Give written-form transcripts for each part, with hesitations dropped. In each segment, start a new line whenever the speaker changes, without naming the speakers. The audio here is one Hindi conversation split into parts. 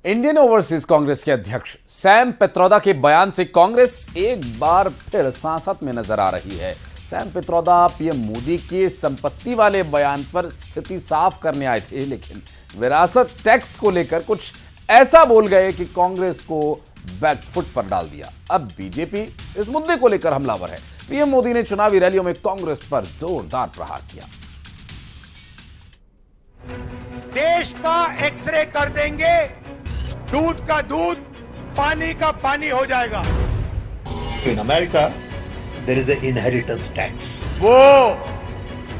इंडियन ओवरसीज कांग्रेस के अध्यक्ष सैम पित्रोदा के बयान से कांग्रेस एक बार फिर सांसत में नजर आ रही है। सैम पित्रोदा पीएम मोदी के संपत्ति वाले बयान पर स्थिति साफ करने आए थे, लेकिन विरासत टैक्स को लेकर कुछ ऐसा बोल गए कि कांग्रेस को बैकफुट पर डाल दिया। अब बीजेपी इस मुद्दे को लेकर हमलावर है। पीएम मोदी ने चुनावी रैलियों में कांग्रेस पर जोरदार प्रहार किया।
देश का एक्सरे कर देंगे, दूध का दूध, पानी का पानी हो जाएगा।
In America, there is an inheritance tax.
वो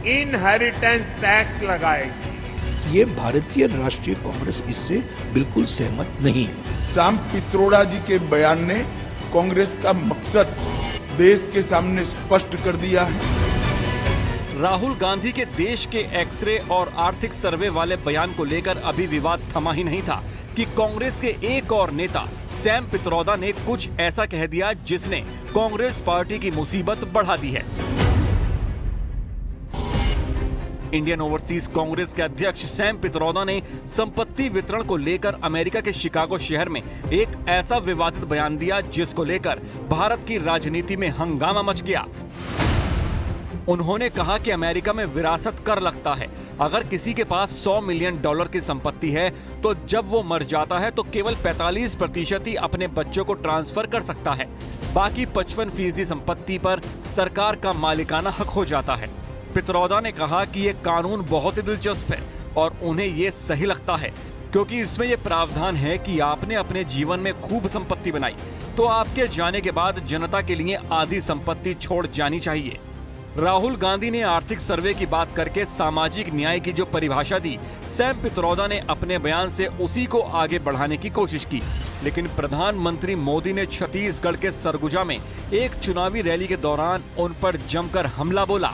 इनहेरिटेंस टैक्स लगाएगी।
ये भारतीय राष्ट्रीय कांग्रेस इससे बिल्कुल सहमत नहीं है।
सैम पित्रोदा जी के बयान ने कांग्रेस का मकसद देश के सामने स्पष्ट कर दिया है।
राहुल गांधी के देश के एक्सरे और आर्थिक सर्वे वाले बयान को लेकर अभी विवाद थमा ही नहीं था कि कांग्रेस के एक और नेता सैम पित्रोदा ने कुछ ऐसा कह दिया जिसने कांग्रेस पार्टी की मुसीबत बढ़ा दी है। इंडियन ओवरसीज कांग्रेस के अध्यक्ष सैम पित्रोदा ने संपत्ति वितरण को लेकर अमेरिका के शिकागो शहर में एक ऐसा विवादित बयान दिया जिसको लेकर भारत की राजनीति में हंगामा मच गया। उन्होंने कहा कि अमेरिका में विरासत कर लगता है। अगर किसी के पास $100 मिलियन की संपत्ति है तो जब वो मर जाता है तो केवल 45% ही अपने बच्चों को ट्रांसफर कर सकता है। बाकी 55% संपत्ति पर सरकार का मालिकाना हक हो जाता है। पित्रोदा ने कहा कि ये कानून बहुत ही दिलचस्प है और उन्हें ये सही लगता है क्योंकि इसमें यह प्रावधान है कि आपने अपने जीवन में खूब संपत्ति बनाई तो आपके जाने के बाद जनता के लिए आधी संपत्ति छोड़ जानी चाहिए। राहुल गांधी ने आर्थिक सर्वे की बात करके सामाजिक न्याय की जो परिभाषा दी, सैम पित्रोदा ने अपने बयान से उसी को आगे बढ़ाने की कोशिश की। लेकिन प्रधानमंत्री मोदी ने छत्तीसगढ़ के सरगुजा में एक चुनावी रैली के दौरान उन पर जमकर हमला बोला।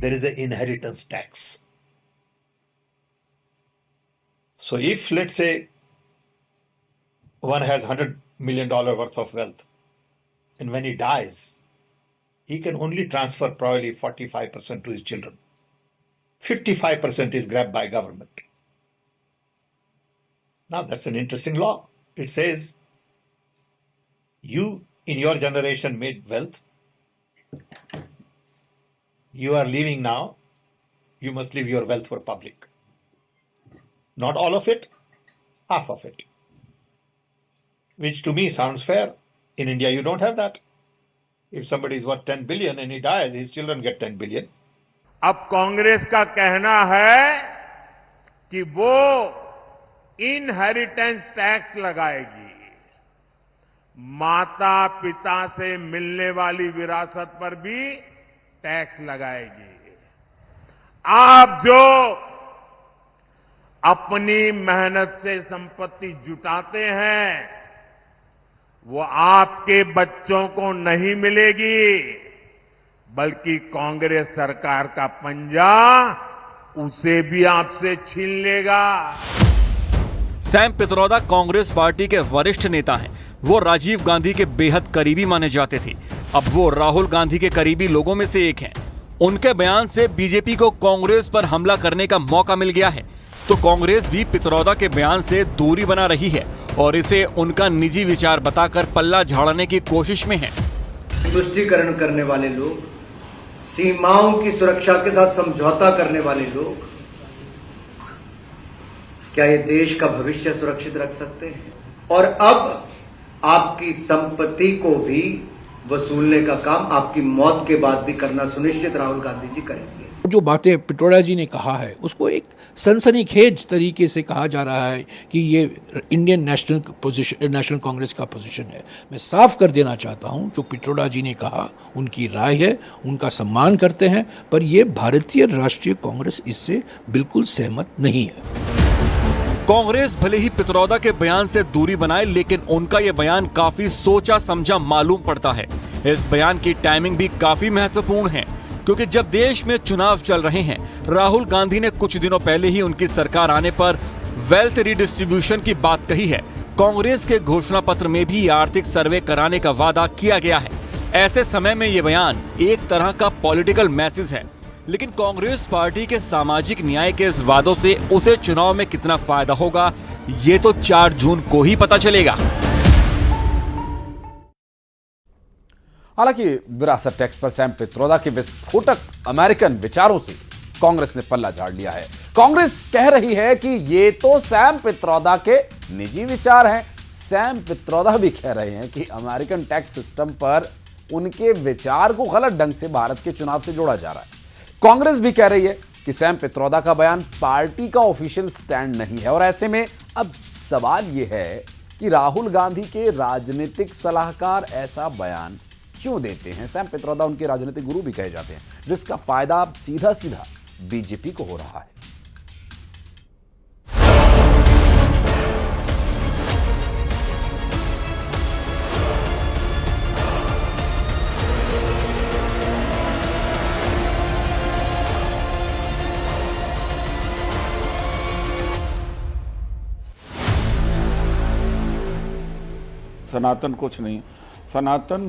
There is an inheritance tax. So if, let's say, one has $100 million worth of wealth, and when he dies, he can only transfer probably 45% to his children. 55% is grabbed by government. Now that's an interesting law. It says, you in your generation made wealth. You are leaving now. You must leave your wealth for public. Not all of it, half of it. Which to me sounds fair. In India, you don't have that. If somebody is worth 10 billion and he dies, his children get 10 billion.
अब कांग्रेस का कहना है कि वो इनहेरिटेंस टैक्स लगाएगी। माता पिता से मिलने वाली विरासत पर भी टैक्स लगाएगी। आप जो अपनी मेहनत से संपत्ति जुटाते हैं वो आपके बच्चों को नहीं मिलेगी, बल्कि कांग्रेस सरकार का पंजा उसे भी आपसे छीन लेगा।
सैम पित्रोदा कांग्रेस पार्टी के वरिष्ठ नेता हैं। वो राजीव गांधी के बेहद करीबी माने जाते थे। अब वो राहुल गांधी के करीबी लोगों में से एक हैं। उनके बयान से बीजेपी को कांग्रेस पर हमला करने का मौका मिल गया है, तो कांग्रेस भी पित्रोदा के बयान से दूरी बना रही है और इसे उनका निजी विचार बताकर पल्ला झाड़ने की कोशिश में है।
तुष्टीकरण करने वाले लोग, सीमाओं की सुरक्षा के साथ समझौता करने वाले लोग क्या ये देश का भविष्य सुरक्षित रख सकते हैं? और अब आपकी संपत्ति को भी वसूलने का काम आपकी मौत के बाद भी करना सुनिश्चित राहुल गांधी जी करेंगे।
जो बातें पित्रोदा जी ने कहा है उसको एक सनसनीखेज तरीके से कहा जा रहा है कि ये इंडियन नेशनल कांग्रेस का पोजीशन है। मैं साफ कर देना चाहता हूं, जो पित्रोदा जी ने कहा उनकी राय है, उनका सम्मान करते हैं, पर ये भारतीय राष्ट्रीय कांग्रेस इससे बिल्कुल सहमत नहीं है।
कांग्रेस भले ही पित्रोदा के बयान से दूरी बनाए, लेकिन उनका यह बयान काफी सोचा समझा मालूम पड़ता है। इस बयान की टाइमिंग भी काफी महत्वपूर्ण है क्योंकि जब देश में चुनाव चल रहे हैं, राहुल गांधी ने कुछ दिनों पहले ही उनकी सरकार आने पर वेल्थ रिडिस्ट्रीब्यूशन की बात कही है। कांग्रेस के घोषणा पत्र में भी आर्थिक सर्वे कराने का वादा किया गया है। ऐसे समय में ये बयान एक तरह का पॉलिटिकल मैसेज है, लेकिन कांग्रेस पार्टी के सामाजिक न्याय के इस वादों से उसे चुनाव में कितना फायदा होगा, ये तो 4 जून को ही पता चलेगा।
हालांकि विरासत टैक्स पर सैम पित्रोदा के विस्फोटक अमेरिकन विचारों से कांग्रेस ने पल्ला झाड़ लिया है। कांग्रेस कह रही है कि ये तो सैम पित्रोदा के निजी विचार हैं। सैम पित्रोदा भी कह रहे हैं कि अमेरिकन टैक्स सिस्टम पर उनके विचार को गलत ढंग से भारत के चुनाव से जोड़ा जा रहा है। कांग्रेस भी कह रही है कि सैम पित्रोदा का बयान पार्टी का ऑफिशियल स्टैंड नहीं है। और ऐसे में अब सवाल यह है कि राहुल गांधी के राजनीतिक सलाहकार ऐसा बयान क्यों देते हैं। सैम पित्रोदा उनके राजनीतिक गुरु भी कहे जाते हैं, जिसका फायदा अब सीधा सीधा बीजेपी को हो रहा है।
सनातन कुछ नहीं, सनातन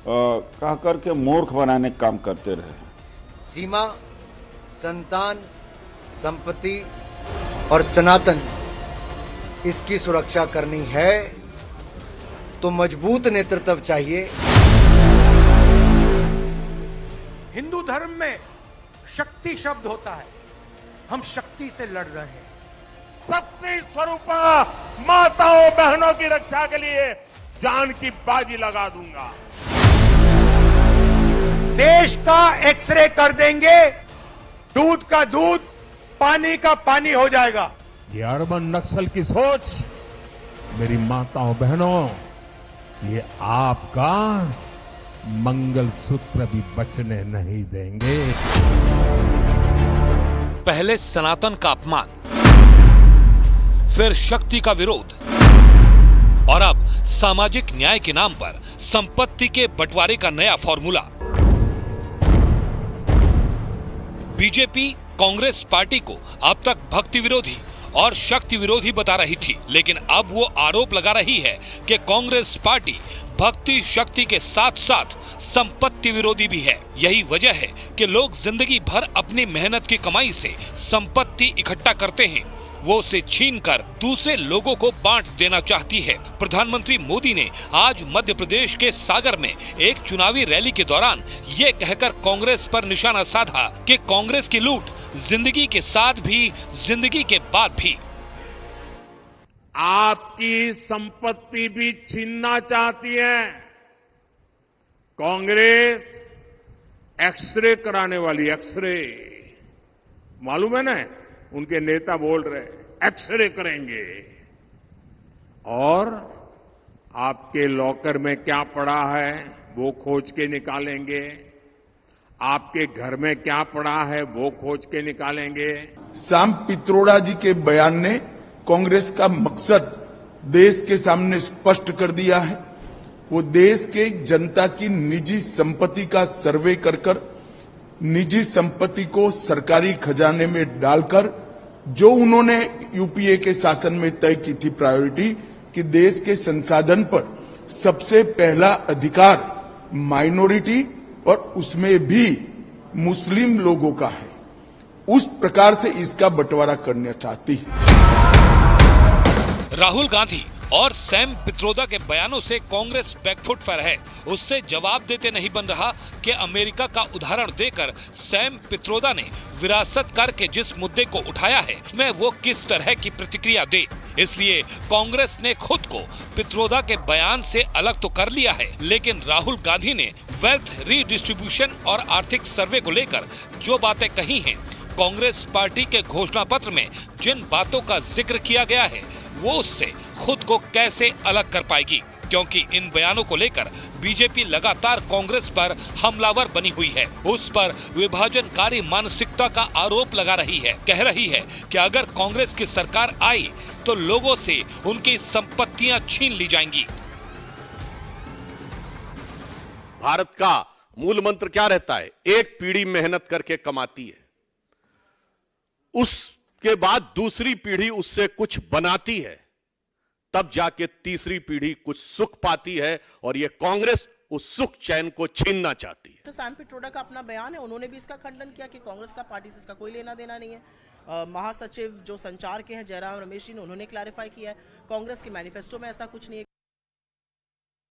कह करके मूर्ख बनाने का काम करते रहे।
सीमा, संतान, संपत्ति और सनातन, इसकी सुरक्षा करनी है तो मजबूत नेतृत्व चाहिए।
हिंदू धर्म में शक्ति शब्द होता है, हम शक्ति से लड़ रहे हैं।
शक्ति स्वरूपा माताओं बहनों की रक्षा के लिए जान की बाजी लगा दूंगा।
देश का एक्सरे कर देंगे, दूध का दूध, पानी का पानी हो जाएगा।
ये अर्बन नक्सल की सोच, मेरी माताओं बहनों, ये आपका मंगलसूत्र भी बचने नहीं देंगे।
पहले सनातन का अपमान, फिर शक्ति का विरोध, और अब सामाजिक न्याय के नाम पर संपत्ति के बंटवारे का नया फॉर्मूला। बीजेपी कांग्रेस पार्टी को अब तक भक्ति विरोधी और शक्ति विरोधी बता रही थी, लेकिन अब वो आरोप लगा रही है कि कांग्रेस पार्टी भक्ति शक्ति के साथ साथ संपत्ति विरोधी भी है। यही वजह है कि लोग जिंदगी भर अपनी मेहनत की कमाई से संपत्ति इकट्ठा करते हैं, वो उसे छीनकर दूसरे लोगों को बांट देना चाहती है। प्रधानमंत्री मोदी ने आज मध्य प्रदेश के सागर में एक चुनावी रैली के दौरान ये कहकर कांग्रेस पर निशाना साधा कि कांग्रेस की लूट जिंदगी के साथ भी, जिंदगी के बाद भी।
आपकी संपत्ति भी छीनना चाहती है। कांग्रेस एक्सरे कराने वाली, एक्सरे, मालूम है ना, उनके नेता बोल रहे एक्सरे करेंगे, और आपके लॉकर में क्या पड़ा है वो खोज के निकालेंगे, आपके घर में क्या पड़ा है वो खोज के निकालेंगे।
सैम पित्रोदा जी के बयान ने कांग्रेस का मकसद देश के सामने स्पष्ट कर दिया है। वो देश के जनता की निजी संपत्ति का सर्वे कर निजी संपत्ति को सरकारी खजाने में डालकर, जो उन्होंने यूपीए के शासन में तय की थी प्रायोरिटी कि देश के संसाधन पर सबसे पहला अधिकार माइनॉरिटी और उसमें भी मुस्लिम लोगों का है, उस प्रकार से इसका बंटवारा करना चाहती है।
राहुल गांधी और सैम पित्रोदा के बयानों से कांग्रेस बैकफुट पर है। उससे जवाब देते नहीं बन रहा कि अमेरिका का उदाहरण देकर सैम पित्रोदा ने विरासत कर के जिस मुद्दे को उठाया है उसमें वो किस तरह की प्रतिक्रिया दे। इसलिए कांग्रेस ने खुद को पित्रोदा के बयान से अलग तो कर लिया है, लेकिन राहुल गांधी ने वेल्थ रीडिस्ट्रीब्यूशन और आर्थिक सर्वे को लेकर जो बातें कही हैं, कांग्रेस पार्टी के घोषणा पत्र में जिन बातों का जिक्र किया गया है, वो उससे खुद को कैसे अलग कर पाएगी, क्योंकि इन बयानों को लेकर बीजेपी लगातार कांग्रेस पर हमलावर बनी हुई है। उस पर विभाजनकारी मानसिकता का आरोप लगा रही है। कह रही है कि अगर कांग्रेस की सरकार आई तो लोगों से उनकी संपत्तियां छीन ली जाएंगी।
भारत का मूल मंत्र क्या रहता है? एक पीढ़ी मेहनत करके कमाती है, उसके बाद दूसरी पीढ़ी उससे कुछ बनाती है, तब जाके तीसरी पीढ़ी कुछ सुख पाती है। और ये कांग्रेस उस सुख चैन को छीनना चाहती है।
तो सैम पिट्रोडा का अपना बयान है, उन्होंने भी इसका खंडन किया कि कांग्रेस का पार्टी से इसका कोई लेना देना नहीं है। महासचिव जो संचार के हैं जयराम रमेश जी ने, उन्होंने क्लैरिफाई किया है कांग्रेस के मैनिफेस्टो में ऐसा कुछ नहीं है।